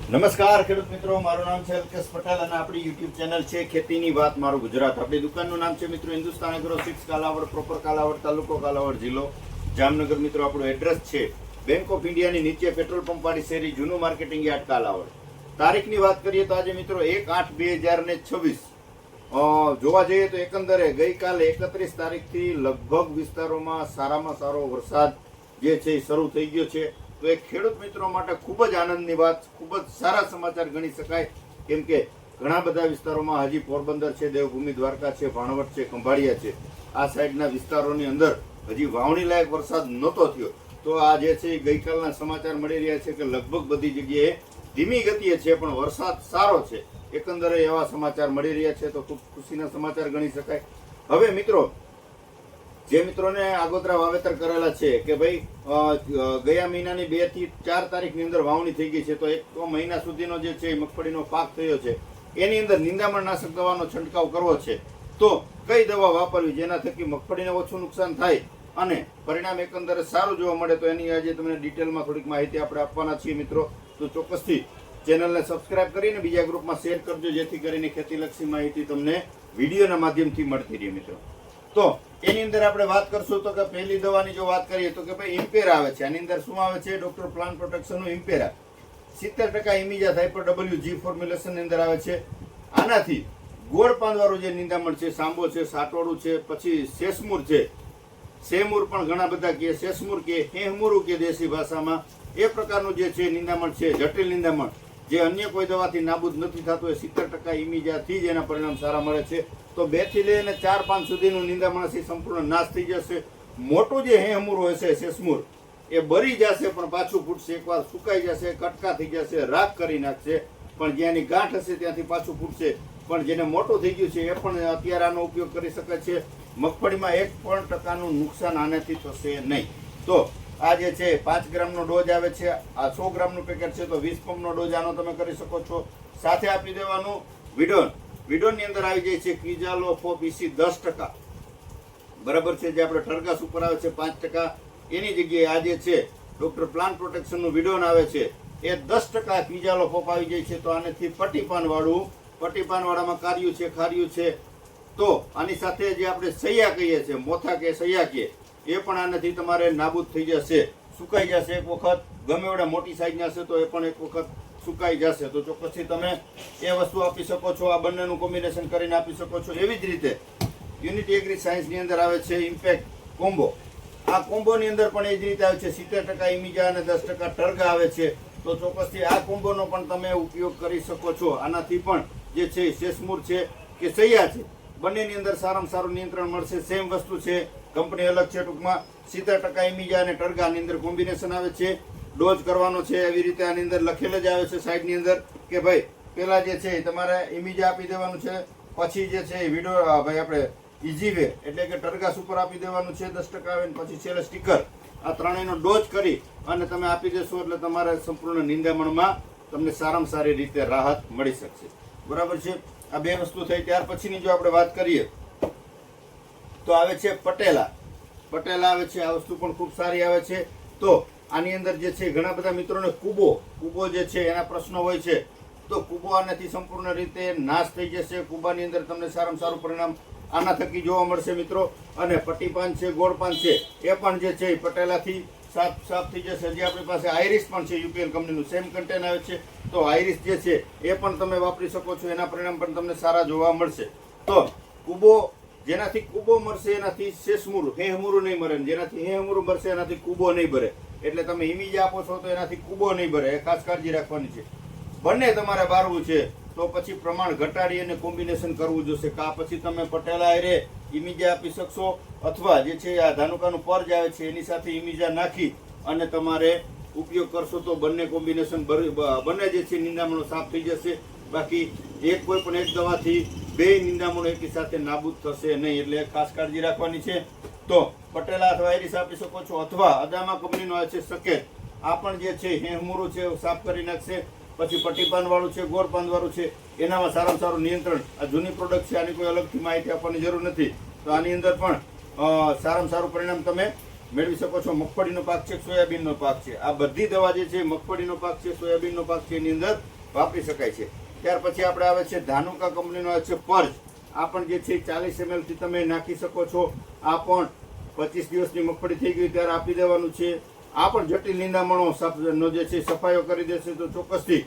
નમસ્કાર ખેડૂત મિત્રો, મારું નામ છે અલ્કેશ પટેલ અને આપણી યુટ્યુબ ચેનલ છે ખેતીની વાત મારું ગુજરાત. આપણી દુકાનનું નામ છે મિત્રો હિન્દુસ્તાન એગ્રો 6 કાલાવડ, પ્રોપર કાલાવડ, તાલુકો કાલાવડ, જિલ્લો જામનગર. મિત્રો આપણું એડ્રેસ છે બેંક ઓફ ઇન્ડિયાની નીચે પેટ્રોલ પંપ વાળી શેરી, જૂનું માર્કેટિંગ યાર્ડ, કાલાવડ. તારીખની વાત કરીએ તો આજે મિત્રો 1/8/2026 જોવા જઈએ તો એકંદરે ગઈકાલે 31 તારીખથી લગભગ વિસ્તારોમાં સારામાં સારો વરસાદ જે છે એ શરૂ થઈ ગયો છે. તો એ ખેડૂત મિત્રો માટે ખૂબ જ આનંદની વાત, ખૂબ જ સારા સમાચાર ગણી શકાય. કેમ કે ઘણા બધા વિસ્તારોમાં હજી પોરબંદર છે, દેવભૂમિ દ્વારકા છે, ભાણવડ છે, ખંભાળિયા છે, આ સાઈડના વિસ્તારોની અંદર હજી વાવણી લાયક વરસાદ નહોતો થયો. તો આ જે છે ગઈકાલના સમાચાર મળી રહ્યા છે કે લગભગ બધી જગ્યાએ ધીમી ગતિએ છે પણ વરસાદ સારો છે. એકંદરે એવા સમાચાર મળી રહ્યા છે તો ખૂબ ખુશીના સમાચાર ગણી શકાય. હવે મિત્રો, જે મિત્રોને આગોતરા વાવેતર કરેલા છે કે ભાઈ ગયા મહિનાની 2 થી 4 તારીખની અંદર વાવણી થઈ ગઈ છે, તો 1 મહિના સુધીનો જે છે મગફળીનો પાક થયો છે, એની અંદર નિંદામણ નાશક દવાનો છંટકાવ કરવો છે, તો કઈ દવા વાપરવી જેના થકી મગફળીને ઓછું નુકસાન થાય અને પરિણામ એકંદરે સારું જોવા મળે, તો એની આજે તમને ડિટેલમાં થોડીક માહિતી આપણે આપવાના છીએ મિત્રો. તો ચોક્કસથી ચેનલને સબસ્ક્રાઇબ કરીને બીજા ગ્રુપમાં શેર કરજો, જેથી કરીને ખેતીલક્ષી માહિતી તમને વિડીયોના માધ્યમથી મળતી રહે મિત્રો. તો એની અંદર આપણે વાત કરશું તો કે પહેલી દવાની જો વાત કરીએ તો કે ભાઈ ઇમ્પેરા આવે છે. આની અંદર શું આવે છે? ડોક્ટર પ્લાન્ટ પ્રોટેક્શનનું ઇમ્પેરા 70% ઇમિજા હાઇપર WG ફોર્મ્યુલેશનની અંદર આવે છે. આનાથી ગોળ પાંદવાળું જે નિંદામણ છે, સાંબો છે, સાટોડું છે, પછી શેષમૂર છે, શેમૂર પણ ઘણા બધા કહે, શેષમૂર કે હેહમૂરું કે દેશી ભાષામાં, એ પ્રકારનું જે છે નિંદામણ છે, જટિલ નિંદામણ જે અન્ય કોઈ દવાથી નાબૂદ નથી થતું, એ 70% ઇમિજાથી જ એના પરિણામ સારા મળે છે. તો 2 થી લઈને 4-5 સુધીનું નિંદામણથી સંપૂર્ણ નાશ થઈ જશે. મોટું જે હેહમૂર હોય છે, શેષમૂર, એ બરી જશે પણ પાછું ફૂટશે, એકવાર સુકાઈ જશે, કટકા થઈ જશે, રાખ કરી નાખશે, પણ જ્યાંની ગાંઠ હશે ત્યાંથી પાછું ફૂટશે. પણ જેને મોટું થઈ ગયું છે એ પણ અત્યારે આનો ઉપયોગ કરી શકે છે. મગફળીમાં 1% નુકસાન આનાથી થશે નહીં. તો આ જે છે 5 ગ્રામનો ડોઝ આવે છે, આ 100 ગ્રામનું પેકેટ છે, તો 20 પંપનો ડોઝ આનો તમે કરી શકો છો. સાથે આપી દેવાનું વિડોન. વિડોનની અંદર આવી જાય છે ક્વિઝાલો ફોપીસી 10%, બરાબર છે, જે આપણે ટરગાસ ઉપર આવે છે 5%, એની જગ્યાએ આ જે છે ડોક્ટર પ્લાન્ટ પ્રોટેક્શનનું વિડોન આવે છે, એ 10% ક્વિઝાલો ફોપ આવી જાય છે. તો આનેથી પટ્ટીપાનવાળામાં કાર્યું છે, ખાર્યું છે, તો આની સાથે જે આપણે સૈયા કહીએ છીએ, મોથા કે સૈયા કહીએ, એ પણ આનાથી તમારે નાબૂદ થઈ જશે, સુકાઈ જશે એક વખત. ગમે એવડા મોટી સાઈઝના હશે તો એ પણ એક વખત સુકાઈ જશે. તો ચોક્કસથી તમે એ વસ્તુ આપી શકો છો, આ બંનેનું કોમ્બિનેશન કરીને આપી શકો છો. એવી જ રીતે યુનિટી એગ્રી સાયન્સની અંદર આવે છે ઇમ્પેક્ટ કોમ્બો. આ કોમ્બોની અંદર પણ એ જ રીતે આવે છે, 70% ઇમિજા અને 10% ટર્ગા આવે છે. તો ચોક્કસથી આ કોમ્બોનો પણ તમે ઉપયોગ કરી શકો છો. આનાથી પણ જે છે શેષમૂર છે કે સૈયા છે, બંનેની અંદર સારામાં સારું નિયંત્રણ મળશે. સેમ વસ્તુ છે, કંપની અલગ છે, ટૂંકમાં 70% ઇમિજા અને ટર્ગાની અંદર કોમ્બિનેશન આવે છે. ડોઝ કરવાનો છે એવી રીતે આની અંદર લખેલ જ આવે છે સાઈડની અંદર કે ભાઈ પેલા જે છે તમારે ઇમિજા આપી દેવાનું છે, પછી જે છે વિડીયો ભાઈ આપણે ઇઝીવે એટલે કે ટરગાસ ઉપર આપી દેવાનું છે 10% આવે, પછી છેલ્લે સ્ટીકર. આ ત્રણેયનો ડોઝ કરી અને તમે આપી દેશો એટલે તમારે સંપૂર્ણ નિંદામણમાં તમને સારામાં સારી રીતે રાહત મળી શકશે. બરાબર છે. આ 2 વસ્તુ થઈ. ત્યાર પછીની જો આપણે વાત કરીએ તો આવે છે પટેલા. પટેલા આવે છે, આ વસ્તુ પણ ખૂબ સારી આવે છે. તો આની અંદર જે છે ઘણા બધા મિત્રોને કુબો જે છે એના પ્રશ્નો હોય છે, તો કુબો આનાથી સંપૂર્ણ રીતે નાશ થઈ જશે. કુબાની અંદર તમને સારામાં સારું પરિણામ આના થકી જોવા મળશે મિત્રો. અને પટ્ટીપાન છે, ગોળપાન છે, એ પણ જે છે પટેલાથી સાફ થઈ જશે. જે આપણી પાસે આઈરિસ પણ છે, યુપીએલ કંપનીનું સેમ કન્ટેન આવે છે, તો આઈરિસ જે છે એ પણ તમે વાપરી શકો છો. એના પરિણામ પણ તમને સારા જોવા મળશે. તો કુબો, જેનાથી કુબો મળશે એનાથી શેષમૂર હેહમૂરું નહીં મરે, જેનાથી હેહમૂરું મળશે એનાથી કુબો નહીં ભરે. એટલે તમે ઇમિજા આપો છો તો એનાથી કુબો નહીં ભરે, એ ખાસ કાળજી રાખવાની છે. બંને તમારે બારવું છે તો પછી પ્રમાણ ઘટાડી અને કોમ્બિનેશન કરવું જોશે. કા પછી તમે પટેલા રે ઇમિજા આપી શકશો, અથવા જે છે આ ધાનુકાનું પર્જ આવે છે એની સાથે ઇમિજા નાખી અને તમારે ઉપયોગ કરશો તો બંને કોમ્બિનેશન બંને જે છે નિંદામણો સાફ થઈ જશે. બાકી કોઈ પણ એક દવાથી 2 નિંદામણો એકી સાથે નાબૂદ થશે નહીં, એટલે ખાસ કાળજી રાખવાની છે. તો પટેલા અથવા આઈરિસ આપી શકો છો, અથવા અદામા કંપનીનો આવે છે સકેત. આ પણ જે છે હેહમૂરું છે સાફ કરી નાખશે. પછી પટ્ટીપાન વાળું છે, ગોળ પાંદ વાળું છે, એનામાં સારામાં સારું નિયંત્રણ. આ જૂની પ્રોડક્ટ છે, આની કોઈ અલગથી માહિતી આપવાની જરૂર નથી. તો આની અંદર પણ સારામાં સારું પરિણામ તમે મેળવી શકો છો. મગફળીનો પાક છે, સોયાબીનનો પાક છે, આ બધી દવા જે છે મગફળીનો પાક છે, સોયાબીનનો પાક છે, એની અંદર વાપરી શકાય છે. ત્યાર પછી આપણે આવે છે ધાનુકા કંપનીનો આવે છે પર્જ. આ પણ જે છે 40 ml થી તમે નાખી શકો છો. આ પણ 25 દિવસની મગફળી થઈ ગઈ ત્યારે આપી દેવાનું છે. આ પણ જટિલ નિંદામણો જે છે સફાઈઓ કરી દેશે તો ચોક્કસથી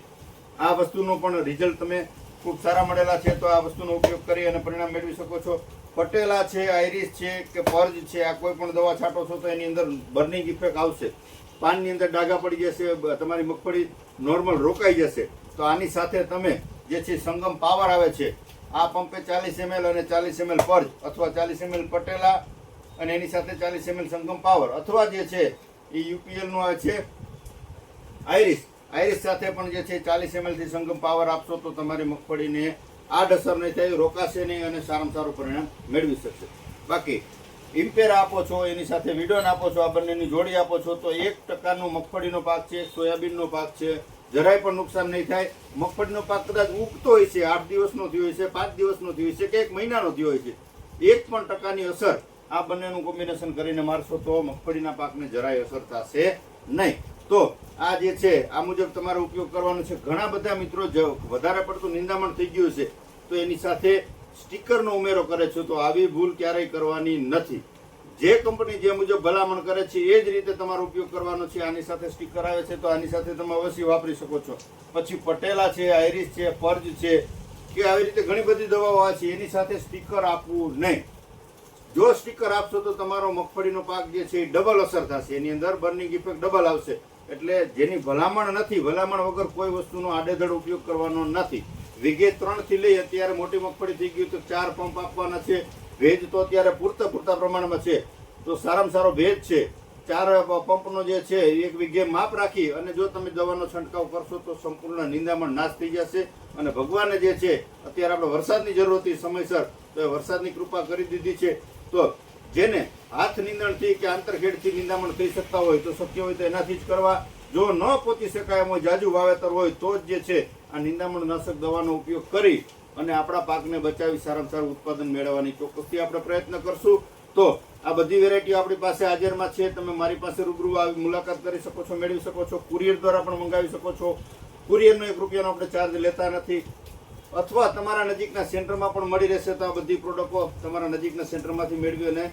આ વસ્તુનો પણ રિઝલ્ટ તમે ખૂબ સારા મળેલા છે. તો આ વસ્તુનો ઉપયોગ કરી અને પરિણામ મેળવી શકો છો. પટેલા છે, આઈરિસ છે કે પર્જ છે, આ કોઈ પણ દવા છાંટો છો તો એની અંદર બર્નિંગ ઇફેક્ટ આવશે, પાનની અંદર ડાઘા પડી જશે, તમારી મગફળી નોર્મલ રોકાઈ જશે. તો આની સાથે તમે જે છે સંગમ પાવર આવે છે, આ પંપે 40 ml અને 40 ml પર્જ અથવા 40 ml પટેલા અને એની સાથે 40 ml સંગમ પાવર અથવા જે છે એ યુપીએલ નું આવે છે આઈરિસ સાથે પણ જે છે 40 ml થી સંગમ પાવર આપશો તો તમારી મગફળીને આડઅસર નહીં થાય, રોકાશે નહીં અને સારામાં સારું પરિણામ મેળવી શકશે. બાકી ઇમ્પેર આપો છો, એની સાથે વિડોન આપો છો, આ બંનેની જોડી આપો છો તો 1% મગફળીનો પાક છે, સોયાબીનનો પાક છે, જરાય પણ નુકસાન નહીં થાય. મગફળીનો પાક કદાચ ઉગતો હોય છે, 8 દિવસનો થયો હોય છે, 5 દિવસનો થયો હોય છે કે 1 મહિનાનો થયો હોય છે, 1% અસર આ બંનેનું કોમ્બિનેશન કરીને મારશો તો મગફળીના પાકને જરાય અસર થશે નહીં. તો આ જે છે આ મુજબ તમારે ઉપયોગ કરવાનો છે. ઘણા બધા મિત્રો વધારે પડતું નિંદામણ થઈ ગયું છે તો એની સાથે સ્ટીકરનો ઉમેરો કરે છે, તો આવી ભૂલ ક્યારેય કરવાની નથી. જે કંપની જે મુજબ ભલામણ કરે છે એ જ રીતે તમારો ઉપયોગ કરવાનો છે. આની સાથે સ્ટીકર આવે છે તો આની સાથે તમે અવશ્ય વાપરી શકો છો. પછી પટેલા છે, આઈરિસ છે, પર્જ છે કે આવી રીતે ઘણી બધી દવાઓ આવે છે, એની સાથે સ્ટીકર આપવું નહીં. જો સ્ટીકર આપશો તો તમારો મગફળીનો પાક જે છે એ ડબલ અસર થશે, એની અંદર બર્નિંગ ઇફેક્ટ ડબલ આવશે. એટલે જેની ભલામણ નથી, ભલામણ વગર કોઈ વસ્તુનો આડેધડ ઉપયોગ કરવાનો નથી. વીઘે 3 થી લઈ અત્યારે મોટી મગફળી થઈ ગઈ તો 4 પંપ આપવાના છે. ભેજ તો અત્યારે પૂરતા પ્રમાણમાં છે તો સારામાં સારો ભેજ છે. 4 પંપનો જે છે એક વીઘે માપ રાખી અને જો તમે દવાનો છંટકાવ કરશો તો સંપૂર્ણ નિંદામણ નાશ થઈ જશે. અને ભગવાને જે છે અત્યારે આપણે વરસાદની જરૂર હતી સમયસર, તો એ વરસાદની કૃપા કરી દીધી છે. તો જેને હાથ નીંદણથી કે આંતરખેડથી નિંદામણ થઈ શકતા હોય તો શક્ય હોય તો એનાથી જ કરવા. જો ન પહોંચી શકાય એમ હોય, જાજુ વાવેતર હોય તો જ જે છે આ નિંદામણ નાશક દવાનો ઉપયોગ કરી અને આપણા પાકને બચાવી સારામાં સારું ઉત્પાદન મેળવવાની ચોક્કસથી આપણે પ્રયત્ન કરશું. તો આ બધી વેરાયટી આપણી પાસે હાજરમાં છે. તમે મારી પાસે રૂબરૂ આવી મુલાકાત કરી શકો છો, મેળવી શકો છો. કુરિયર દ્વારા પણ મંગાવી શકો છો. કુરિયરનો 1 રૂપિયાનો આપણે ચાર્જ લેતા નથી. અથવા તમારા નજીકના સેન્ટરમાં પણ મળી રહેશે તો આ બધી પ્રોડક્ટો તમારા નજીકના સેન્ટરમાંથી મેળવી અને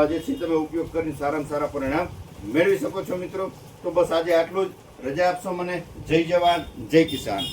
જે છે તમે ઉપયોગ કરીને સારામાં સારા પરિણામ મેળવી શકો છો મિત્રો. તો બસ આજે આટલું જ. રજા આપશો મને. જય જવાન, જય કિસાન.